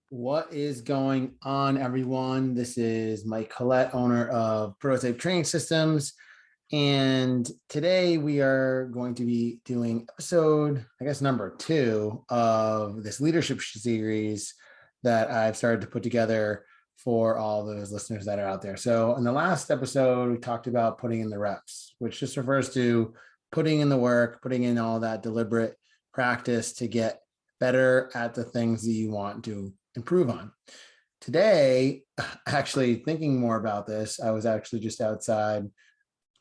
What is going on, everyone? This is Mike Collette, owner of Prototype Training Systems. And today we are going to be doing episode, I guess, number 2 of this leadership series that I've started to put together for all those listeners that are out there. So in the last episode, we talked about putting in the reps, which just refers to putting in the work, putting in all that deliberate practice to get better at the things that you want to improve on. Today, actually thinking more about this, I was actually just outside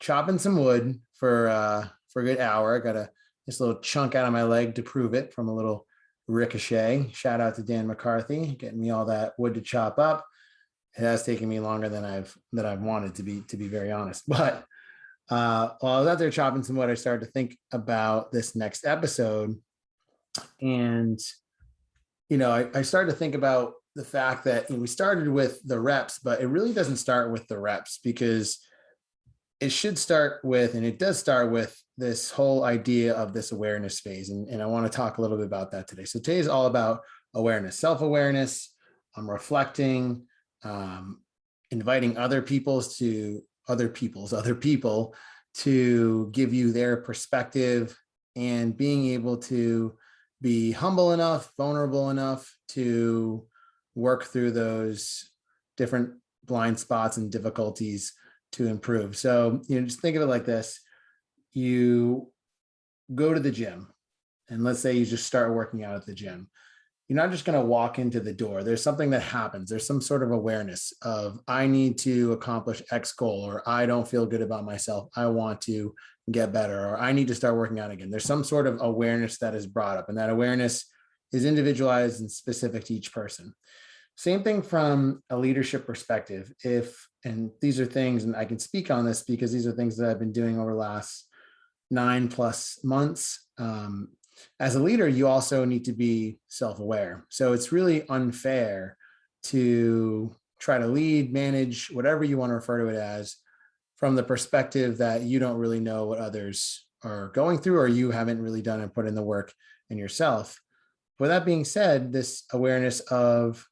chopping some wood for a good hour. I got this little chunk out of my leg to prove it from a little ricochet. Shout out to Dan McCarthy getting me all that wood to chop up. It has taken me longer than I've wanted, to be very honest. But while I was out there chopping some wood, I started to think about this next episode, and I started to think about the fact that we started with the reps, but it really doesn't start with the reps, because it should start with, and it does start with, this whole idea of this awareness phase. And I want to talk a little bit about that today. So today is all about awareness, self-awareness, reflecting, inviting other people to give you their perspective, and being able to be humble enough, vulnerable enough to work through those different blind spots and difficulties to improve. So, just think of it like this. You go to the gym, and let's say you just start working out at the gym. You're not just going to walk into the door. There's something that happens. There's some sort of awareness of, I need to accomplish X goal, or I don't feel good about myself, I want to get better, or I need to start working out again. There's some sort of awareness that is brought up, and that awareness is individualized and specific to each person. Same thing from a leadership perspective. And these are things, and I can speak on this because these are things that I've been doing over the last 9+ months. As a leader, you also need to be self-aware. So it's really unfair to try to lead, manage, whatever you want to refer to it as, from the perspective that you don't really know what others are going through, or you haven't really done and put in the work in yourself. With that being said, this awareness of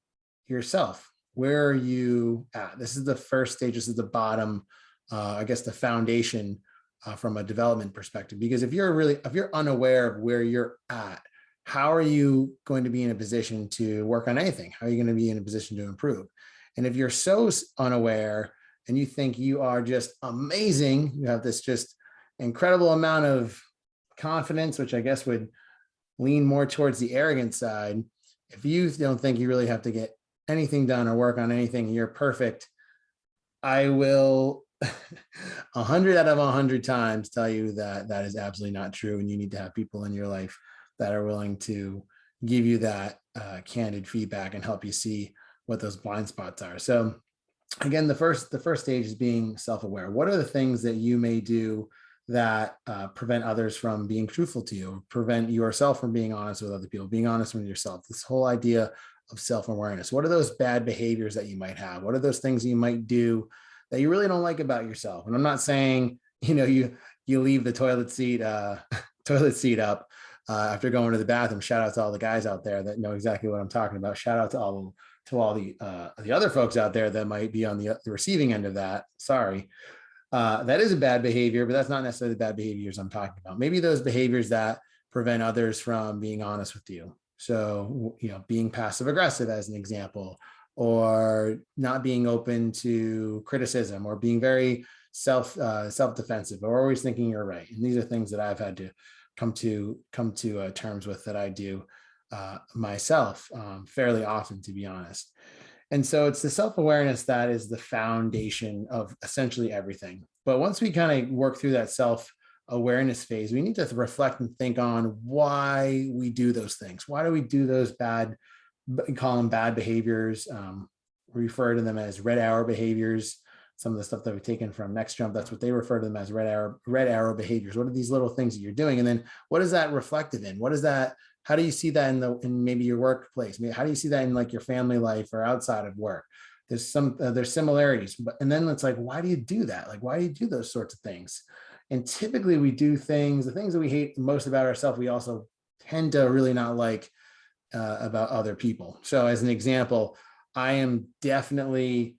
yourself, where are you at? This is the first stage. This is the bottom, I guess, the foundation from a development perspective. Because if you're unaware of where you're at, how are you going to be in a position to work on anything? How are you going to be in a position to improve? And if you're so unaware and you think you are just amazing, you have this just incredible amount of confidence, which I guess would lean more towards the arrogant side. If you don't think you really have to get anything done or work on anything, you're perfect, I will 100 out of 100 times tell you that that is absolutely not true. And you need to have people in your life that are willing to give you that candid feedback and help you see what those blind spots are. So again, the first stage is being self-aware. What are the things that you may do that prevent others from being truthful to you, prevent yourself from being honest with other people, being honest with yourself? This whole idea of self-awareness. What are those bad behaviors that you might have? What are those things you might do that you really don't like about yourself? And I'm not saying, you leave the toilet seat up after going to the bathroom. Shout out to all the guys out there that know exactly what I'm talking about. Shout out to all the other folks out there that might be on the receiving end of that. Sorry. That is a bad behavior, but that's not necessarily the bad behaviors I'm talking about. Maybe those behaviors that prevent others from being honest with you. So, being passive aggressive as an example, or not being open to criticism, or being very self-defensive, or always thinking you're right. And these are things that I've had to come to terms with, that I do myself fairly often, to be honest. And so it's the self-awareness that is the foundation of essentially everything. But once we kind of work through that self-awareness phase, we need to reflect and think on why we do those things. Why do we do those call them bad behaviors? We refer to them as red arrow behaviors. Some of the stuff that we've taken from Next Jump, that's what they refer to them as, red arrow behaviors. What are these little things that you're doing? And then what is that reflective in? What is that? How do you see that in maybe your workplace? How do you see that in like your family life or outside of work? There's similarities, and then it's like, why do you do that? Like, why do you do those sorts of things? And typically we do the things that we hate most about ourselves, we also tend to really not like about other people. So as an example, I am definitely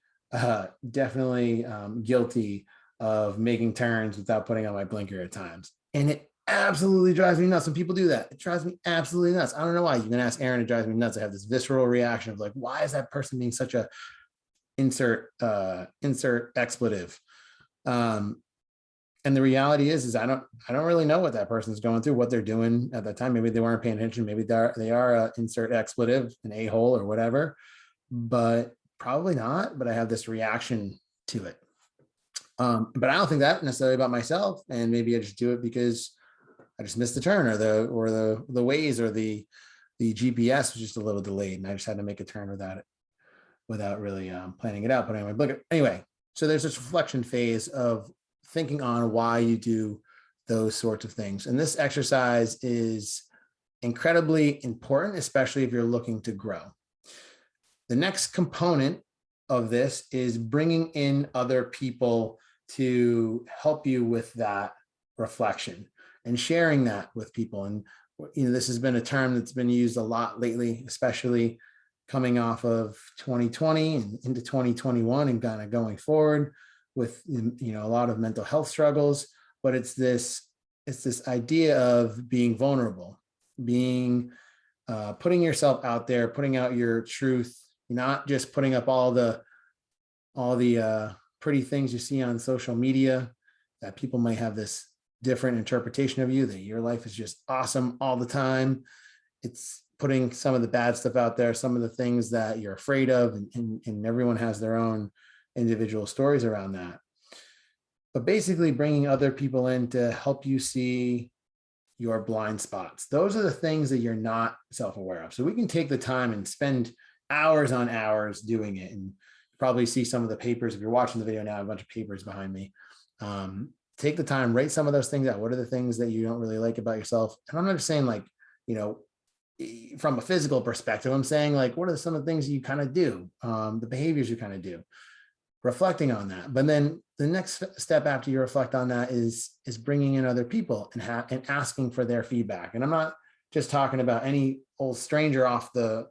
guilty of making turns without putting on my blinker at times. And it absolutely drives me nuts when people do that. It drives me absolutely nuts. I don't know why. You can ask Aaron, it drives me nuts. I have this visceral reaction of like, why is that person being such a insert expletive? And the reality is I don't really know what that person's going through, what they're doing at that time. Maybe they weren't paying attention. Maybe they are insert expletive, an a-hole or whatever, but probably not. But I have this reaction to it. But I don't think that necessarily about myself. And maybe I just do it because I just missed the turn, or the Waze or the GPS was just a little delayed, and I just had to make a turn without really planning it out. But anyway, so there's this reflection phase of thinking on why you do those sorts of things. And this exercise is incredibly important, especially if you're looking to grow. The next component of this is bringing in other people to help you with that reflection and sharing that with people. And this has been a term that's been used a lot lately, especially coming off of 2020 and into 2021 and kind of going forward with a lot of mental health struggles. But it's this idea of being vulnerable, being putting yourself out there, putting out your truth, not just putting up all the pretty things you see on social media that people might have this different interpretation of you, that your life is just awesome all the time. It's putting some of the bad stuff out there, some of the things that you're afraid of, and everyone has their own individual stories around that. But basically bringing other people in to help you see your blind spots. Those are the things that you're not self-aware of. So we can take the time and spend hours on hours doing it. And probably see some of the papers. If you're watching the video now, a bunch of papers behind me. Take the time, write some of those things out. What are the things that you don't really like about yourself? And I'm not just saying like, from a physical perspective, I'm saying like, what are some of the things you kind of do? The behaviors you kind of do, reflecting on that. But then the next step after you reflect on that is bringing in other people and asking for their feedback. And I'm not just talking about any old stranger off the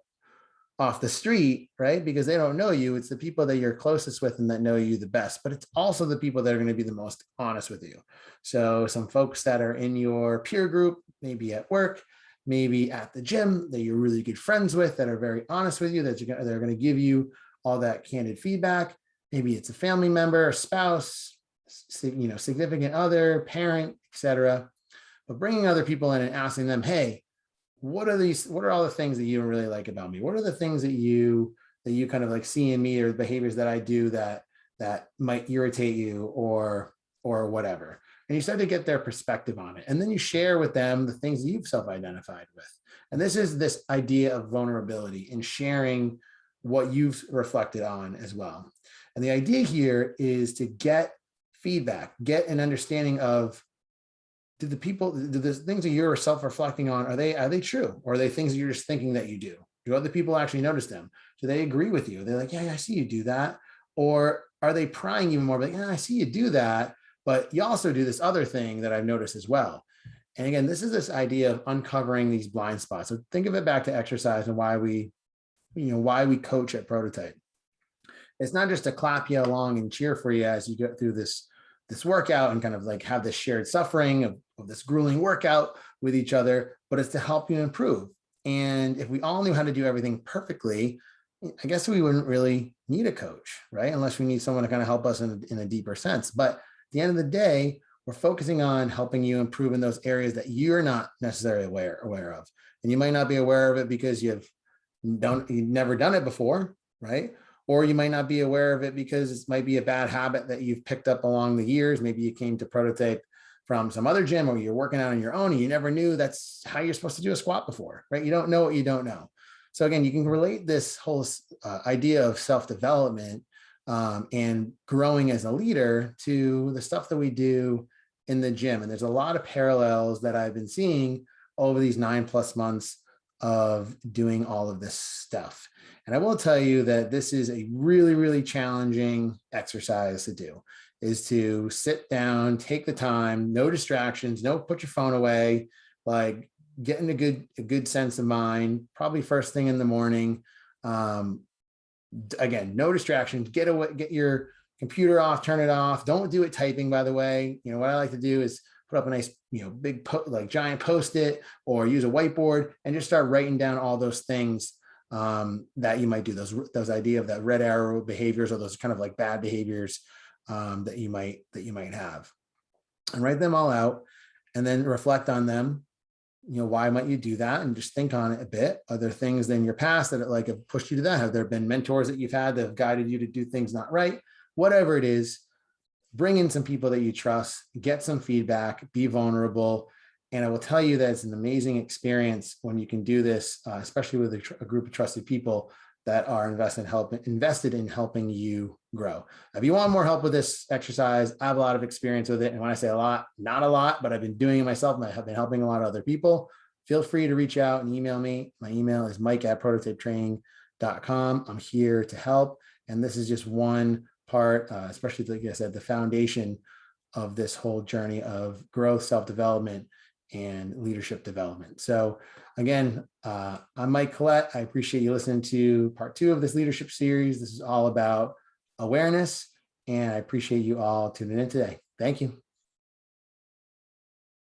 street, right? Because they don't know you. It's the people that you're closest with and that know you the best, but it's also the people that are going to be the most honest with you. So some folks that are in your peer group, maybe at work, maybe at the gym, that you're really good friends with, that are very honest with you, that they're going to give you all that candid feedback. Maybe it's a family member, a spouse, significant other, parent, etc. But bringing other people in and asking them, hey, what are all the things that you don't really like about me? What are the things that you kind of like see in me, or the behaviors that I do that might irritate you or whatever? And you start to get their perspective on it. And then you share with them the things that you've self-identified with. And this is this idea of vulnerability and sharing what you've reflected on as well. And the idea here is to get feedback, get an understanding of, do the things that you're self-reflecting on, are they true? Or are they things that you're just thinking that you do? Do other people actually notice them? Do they agree with you? They're like, yeah, I see you do that. Or are they prying even more? Like, yeah, I see you do that, but you also do this other thing that I've noticed as well. And again, this is this idea of uncovering these blind spots. So think of it back to exercise and why we coach at Prototype. It's not just to clap you along and cheer for you as you go through this workout and kind of like have this shared suffering of this grueling workout with each other, but it's to help you improve. And if we all knew how to do everything perfectly, I guess we wouldn't really need a coach, right? Unless we need someone to kind of help us in a deeper sense. But at the end of the day, we're focusing on helping you improve in those areas that you're not necessarily aware of. And you might not be aware of it because you've never done it before, right? Or you might not be aware of it because it might be a bad habit that you've picked up along the years. Maybe you came to Prototype from some other gym, or you're working out on your own and you never knew that's how you're supposed to do a squat before, right? You don't know what you don't know. So again, you can relate this whole idea of self-development and growing as a leader to the stuff that we do in the gym. And there's a lot of parallels that I've been seeing over these 9+ months of doing all of this stuff. And I will tell you that this is a really, really challenging exercise to do, is to sit down, take the time, no distractions, put your phone away, like getting a good sense of mind, probably first thing in the morning. Again, no distractions. Get away, get your computer off, turn it off. Don't do it typing, by the way. What I like to do is put up a nice, big, like giant Post-it, or use a whiteboard and just start writing down all those things that you might do, those idea of that red arrow behaviors, or those kind of like bad behaviors that you might have, and write them all out, and then reflect on them. Why might you do that? And just think on it a bit. Are there things in your past that like have pushed you to that? Have there been mentors that you've had that have guided you to do things not right? Whatever it is, bring in some people that you trust, get some feedback, be vulnerable. And I will tell you that it's an amazing experience when you can do this, especially with a group of trusted people that are invested in helping you grow. If you want more help with this exercise, I have a lot of experience with it. And when I say a lot, not a lot, but I've been doing it myself, and I have been helping a lot of other people. Feel free to reach out and email me. My email is mike@prototypetraining.com. I'm here to help. And this is just one part, especially like I said, the foundation of this whole journey of growth, self-development, and leadership development. So again, I'm Mike Collette. I appreciate you listening to part 2 of this leadership series. This is all about awareness, and I appreciate you all tuning in today. Thank you.